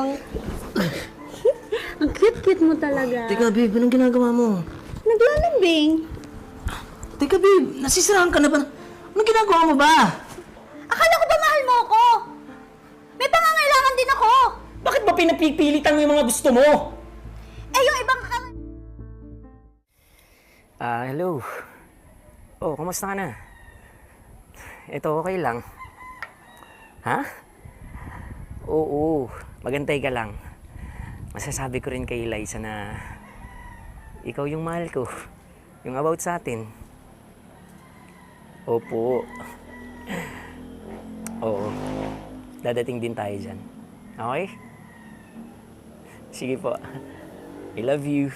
Ang cute-cute mo talaga. Teka, babe, anong ginagawa mo? Naglalambing. Teka, babe, nasisirahan ka na ba? Anong ginagawa mo ba? Akala ko ba mahal mo ako? May pangangailangan din ako. Bakit ba pinapipilitan mo yung mga gusto mo? Eh, yung ibang Hello. Oh, kumusta ka na? Ito, okay lang. Ha? Oo, magantay ka lang. Masasabi ko rin kay Eliza na ikaw yung mahal ko. Yung about sa atin. Opo. Oo. Dadating din tayo dyan. Okay? Sige po. I love you.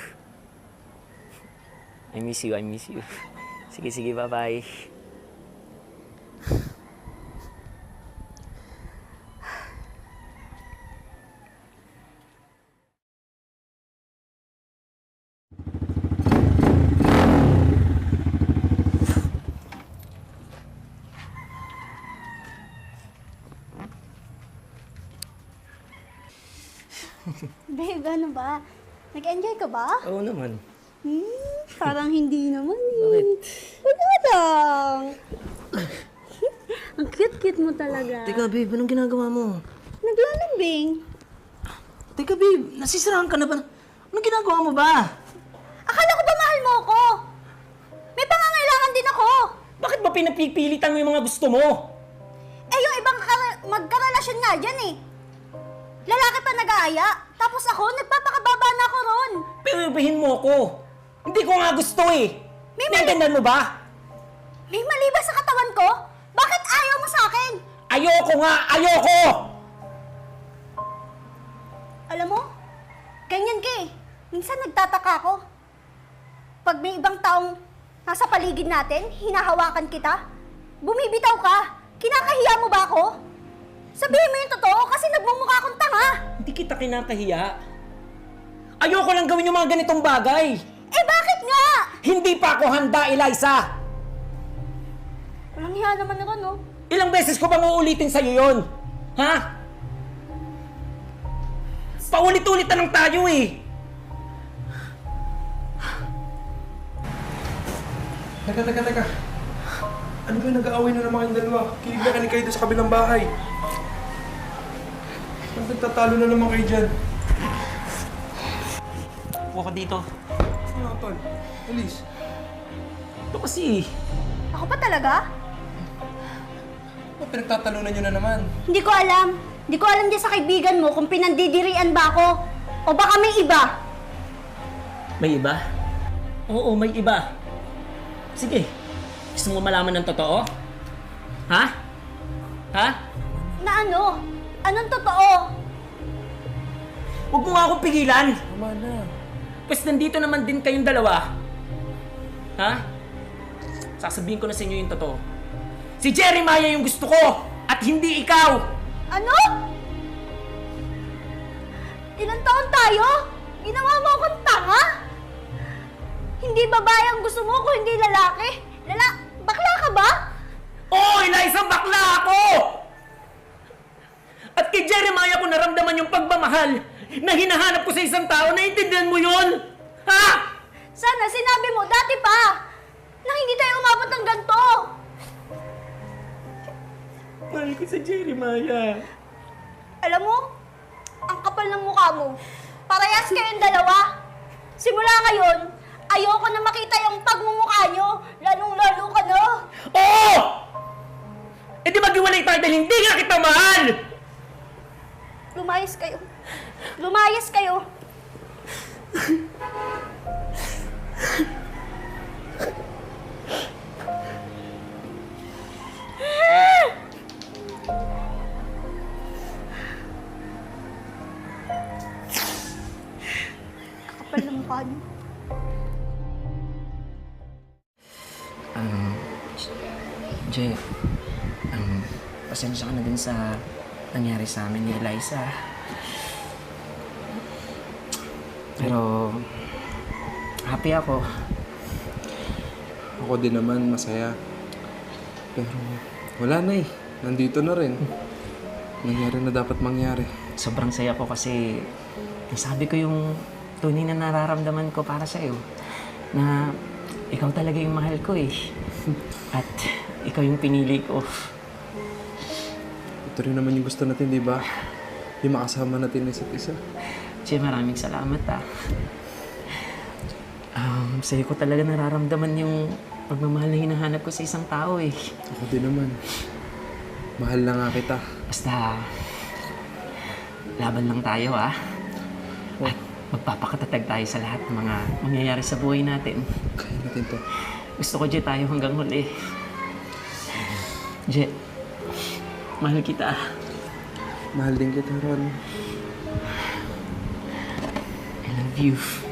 I miss you, I miss you. Sige, sige, bye-bye. Babe, ano ba? Nag-enjoy ka ba? Oo naman. Parang hindi naman eh. Bakit? Wala lang. Ang cute-cute mo talaga. Teka, babe, anong ginagawa mo? Naglalambing. Teka, babe, nasisirahan ka na ba? Anong ginagawa mo ba? Akala ko ba mahal mo ako? May pangangailangan din ako. Bakit ba pinapipilitan mo yung mga gusto mo? Eh, yung ibang magkarelasyon nga dyan eh. Lalaki pa nag-aaya. Tapos ako, nagpapakababa na ako ron. Pero ibahin mo ako. Hindi ko nga gusto eh. May mali- Naintindihan mo ba? May mali ba sa katawan ko? Bakit ayaw mo sa akin? Ayoko nga! Ayoko! Alam mo, ganyan ka eh. Minsan nagtataka ako. Pag may ibang taong nasa paligid natin, hinahawakan kita, bumibitaw ka, kinakahiya mo ba ako? Sabihin mo yung totoo kasi nagmumukha akong tanga. Hindi kita kinakahiya. Ayoko lang gawin yung mga ganitong bagay. Eh bakit nga? Hindi pa ako handa, Eliza! Walang hiya naman ako, no? Ilang beses ko bang uulitin sa'yo yun? Ha? Paulit-ulit na lang tayo eh. Teka. Ano ba nag-aaway na naman kayong dalawa? Kinig na kayo doon sa kabilang bahay. Ba't nagtatalo na naman kayo dyan? Upo ka dito. Ano, tol? Alis. Ito kasi. Ako pa talaga? Ba't pinagtatalunan nyo na naman? Hindi ko alam. Hindi ko alam din sa kaibigan mo kung pinandidirian ba ako o baka may iba. May iba? Oo, may iba. Sige. Gusto mo malaman ng totoo? Ha? Ha? Na ano? Anong totoo? Huwag mo nga akong pigilan. Tama na. Pwes nandito naman din kayong dalawa. Ha? Sasabihin ko na sa inyo yung totoo. Si Jeremiah yung gusto ko at hindi ikaw. Ano? Ilang taon tayo? Ginawa mo akong tanga? Hindi babae ang gusto mo kung hindi lalaki? Bakla ka ba? Oo, Eliza, bakla ako! At kay Jeremiah ko naramdaman yung pagmamahal na hinahanap ko sa isang tao. Naiintindihan mo yun? Ha? Sana sinabi mo dati pa na hindi tayo umabot ng ganito. Mahal ko sa Jeremiah. Alam mo, ang kapal ng mukha mo. Parehas kayong dalawa. Simula ngayon, ayoko na makita yung pagmumukha nyo. Lalong-lalo ka na. Oo! Eh di maghiwalay tayo dahil hindi nga kita mahal! Lumayas kayo. Lumayas kayo. Kapal ng mukha niyo. Jay, pasensya ka na din sa nangyari sa amin ni Eliza. Pero, happy ako. Ako din naman, masaya. Pero wala na eh. Nandito na rin. Nangyari na dapat mangyari. sobrang saya ko kasi nasabi ko yung tunay na nararamdaman ko para sa'yo. Na ikaw talaga yung mahal ko eh. At ikaw yung pinili ko. Ito rin naman yung gusto natin, di ba? Yung makasama natin na isa't isa. Che, maraming salamat ah. Sa'yo ko talaga nararamdaman yung pagmamahal na hinahanap ko sa isang tao eh. Ako din naman. Mahal na nga kita. Basta, laban lang tayo ah. At magpapakatatag tayo sa lahat ng mga mangyayari sa buhay natin. Kaya natin to. Gusto ko, Je, tayo hanggang huli. Je, mahal kita. Mahal din kita, Ron. I love you.